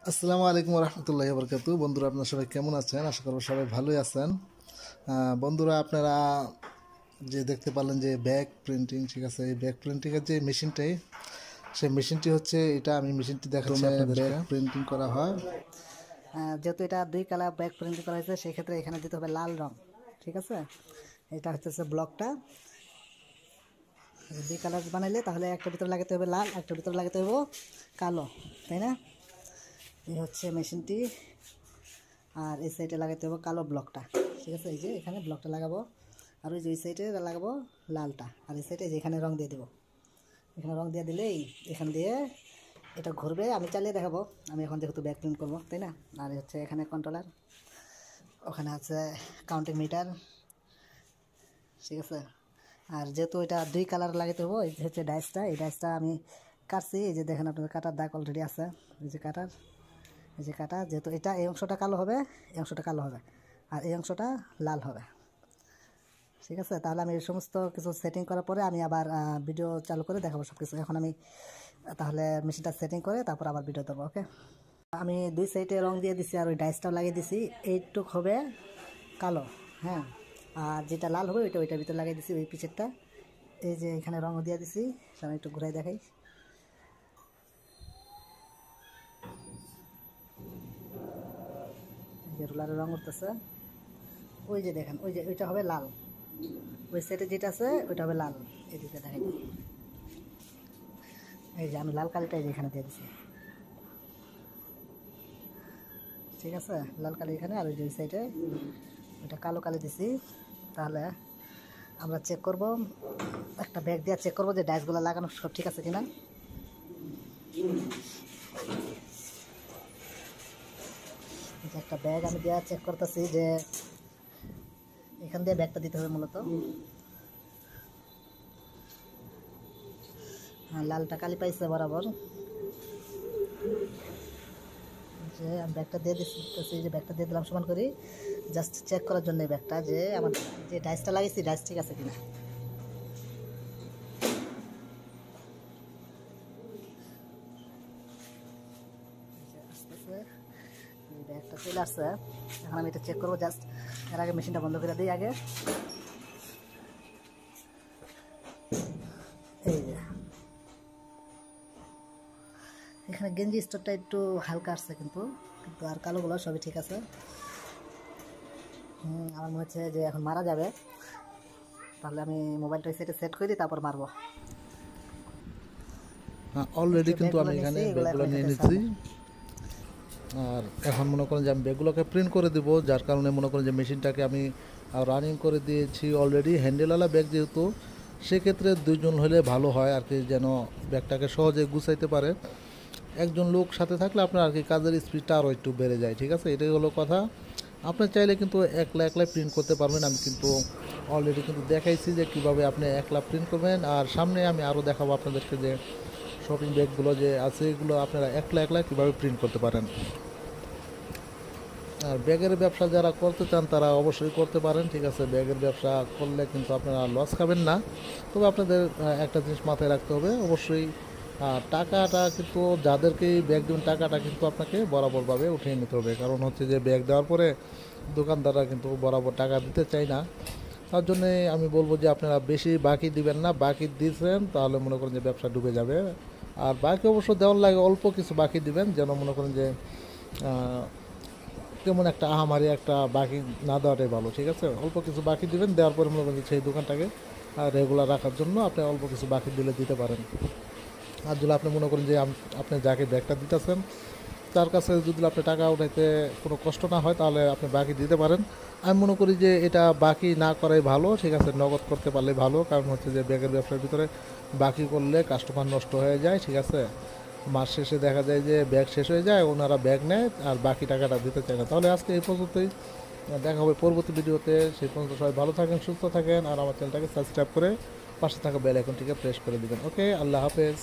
আসসালামু আলাইকুম রহমতুল্লাহি বরকাতু। বন্ধুরা, আপনারা সবাই কেমন আছেন? আশা করব সবাই ভালোই আছেন। বন্ধুরা, আপনারা যে দেখতে পারলেন যে ব্যাক প্রিন্টিং, ঠিক আছে, এই ব্যাক প্রিন্টিংয়ের যে মেশিনটাই, সেই মেশিনটি হচ্ছে এটা। আমি মেশিনটি দেখাচ্ছি আপনাদেরকে। ব্যাক প্রিন্টিং করা হয়, যেহেতু এটা দুই কালার ব্যাক প্রিন্ট করা হয়েছে, সেক্ষেত্রে এখানে দিতে হবে লাল রং। ঠিক আছে, এটা হচ্ছে ব্লকটা দুই কালার বানাইলে তাহলে একটা ভিতরে লাগাতে হবে লাল, একটা ভিতরে লাগাতে হবে কালো, তাই না? এই হচ্ছে মেশিনটি। আর এই সাইডে লাগাতে হবে কালো ব্লকটা। ঠিক আছে, এই যে এখানে ব্লকটা লাগাবো, আর ওই যে এই সাইডে লাগাবো লালটা, আর এই সাইডে যে এখানে রং দিয়ে দেবো। এখানে রং দিয়ে দিলেই এখান দিয়ে এটা ঘুরবে। আমি চালিয়ে দেখাবো, আমি এখন যেহেতু ব্যাক প্রিন্ট করবো, তাই না? আর হচ্ছে এখানে কন্ট্রোলার, ওখানে আছে কাউন্টিং মিটার, ঠিক আছে। আর যেহেতু এটা দুই কালার লাগাতে হবো, এই হচ্ছে ডাইসটা, এই ডাইসটা আমি কাটছি। এই যে দেখেন, আপনাদের কাটার দাগ অলরেডি আছে। এই যে কাটার, এই যে কাটা, যেহেতু এটা এই অংশটা কালো হবে, এই অংশটা কালো হবে, আর এই অংশটা লাল হবে। ঠিক আছে, তাহলে আমি এই সমস্ত কিছু সেটিং করার পরে আমি আবার ভিডিও চালু করে দেখাবো সব কিছু। এখন আমি তাহলে মেশিনটা সেটিং করে তারপর আবার ভিডিও দেবো। ওকে, আমি দুই সাইডে রং দিয়ে দিছি, আর ওই ডাইসটাও লাগিয়ে দিছি। এইটুক হবে কালো, হ্যাঁ, আর যেটা লাল হবে ওইটা ওইটার ভিতরে লাগিয়ে দিছি, ওই পিছেরটা। এই যে এখানে রঙও দিয়ে দিছি, আমি একটু ঘুরাই দেখাই। এই যে রোলারে রঙ উঠতেছে, ওই যে দেখেন, ওই যে ওইটা হবে লাল, ওই সাইডে যেটা আছে ওইটা হবে লাল। এদিকে দেখাই দিই, এই যে আমি লাল কালিটা এই যে এখানে দিয়ে দিছি। ঠিক আছে, লাল কালি এখানে, আর ওই যে ওই সাইডে ওইটা কালো কালি দিছি। তাহলে আমরা চেক করব, একটা ব্যাগ দিয়ে চেক করবো যে ডাইসগুলো লাগানো সব ঠিক আছে কিনা। একটা ব্যাগ আমি দেওয়া চেক করতেছি যে এখান দিয়ে ব্যাগটা দিতে হবে মূলত। লালটা কালি পাইছে বরাবর, যে আমি ব্যাগটা দিয়ে দিচ্ছি, যে ব্যাগটা দিয়ে দিলাম সমান করি, জাস্ট চেক করার জন্য ব্যাগটা, যে আমার যে ডাইসটা লাগিয়েছি ডাইস ঠিক আছে কিনা। ব্যাগটা চলে আসছে, এখন আমি এটা চেক করবো। জাস্ট এর আগে মেশিনটা বন্ধ করে দিই আগে। এই যে এখানে গেঞ্জি স্টোরটা একটু হালকা আসছে, কিন্তু কিন্তু আর কালোগুলো সবই ঠিক আছে। আমার মনে হচ্ছে যে এখন মারা যাবে, তাহলে আমি মোবাইলটা ওই সাইডে সেট করে দিই, তারপর মারবো। অলরেডি কিন্তু আমি এখানে ব্যাগগুলো নিয়ে নিচ্ছি। আর এখন মনে করেন যে আমি ব্যাগগুলোকে প্রিন্ট করে দিব, যার কারণে মনে করেন যে মেশিনটাকে আমি রানিং করে দিয়েছি অলরেডি। হ্যান্ডেলওয়ালা ব্যাগ যেহেতু, সেক্ষেত্রে দুইজন হলে ভালো হয় আর কি, যেন ব্যাগটাকে সহজে গুছাইতে পারে। একজন লোক সাথে থাকলে আপনার আর কি কাজের স্পিডটা আরও একটু বেড়ে যায়। ঠিক আছে, এটাই হলো কথা। আপনি চাইলে কিন্তু একলা একলাই প্রিন্ট করতে পারবেন। আমি কিন্তু অলরেডি কিন্তু দেখাইছি যে কীভাবে আপনি একলা প্রিন্ট করবেন, আর সামনে আমি আরও দেখাবো আপনাদেরকে যে শপিং ব্যাগগুলো যে আছে এগুলো আপনারা একলা একলা কীভাবে প্রিন্ট করতে পারেন। আর ব্যাগের ব্যবসা যারা করতে চান তারা অবশ্যই করতে পারেন। ঠিক আছে, ব্যাগের ব্যবসা করলে কিন্তু আপনারা লস খাবেন না। তবে আপনাদের একটা জিনিস মাথায় রাখতে হবে, অবশ্যই টাকাটা কিন্তু যাদেরকেই ব্যাগ দেবেন টাকাটা কিন্তু আপনাকে বরাবরভাবে উঠিয়ে নিতে হবে। কারণ হচ্ছে যে ব্যাগ দেওয়ার পরে দোকানদাররা কিন্তু বরাবর টাকা দিতে চায় না। তার জন্যে আমি বলবো যে আপনারা বেশি বাকি দিবেন না। বাকি দিচ্ছেন তাহলে মনে করেন যে ব্যবসা ডুবে যাবে। আর বাকি অবশ্য দেওয়ার লাগে অল্প কিছু বাকি দিবেন, যেন মনে করেন যে তেমন একটা আহামারি একটা বাকি না দেওয়াটাই ভালো। ঠিক আছে, অল্প কিছু বাকি দিবেন, দেওয়ার পরে মনে করেন সেই দোকানটাকে রেগুলার রাখার জন্য আপনি অল্প কিছু বাকি দিলে দিতে পারেন। আর যদি আপনি মনে করেন যে আপনি যাকে ব্যাগটা দিতেছেন তার কাছে যদি আপনি টাকা উঠাইতে কোনো কষ্ট না হয়, তাহলে আপনি বাকি দিতে পারেন। আমি মনে করি যে এটা বাকি না করাই ভালো। ঠিক আছে, নগদ করতে পারলে ভালো। কারণ হচ্ছে যে ব্যাগের ব্যবসার ভিতরে বাকি করলে কাস্টমার নষ্ট হয়ে যায়। ঠিক আছে, মাস শেষে দেখা যায় যে ব্যাগ শেষ হয়ে যায়, ওনারা ব্যাগ নেয় আর বাকি টাকাটা দিতে চায় না। তাহলে আজকে এই পর্যন্তই, দেখা হবে পরবর্তী ভিডিওতে। সেই পর্যন্ত সবাই ভালো থাকেন, সুস্থ থাকেন, আর আমার চ্যানেলটাকে সাবস্ক্রাইব করে পাশে থাকা বেল আইকনটিকে প্রেস করে দেবেন। ওকে, আল্লাহ হাফেজ।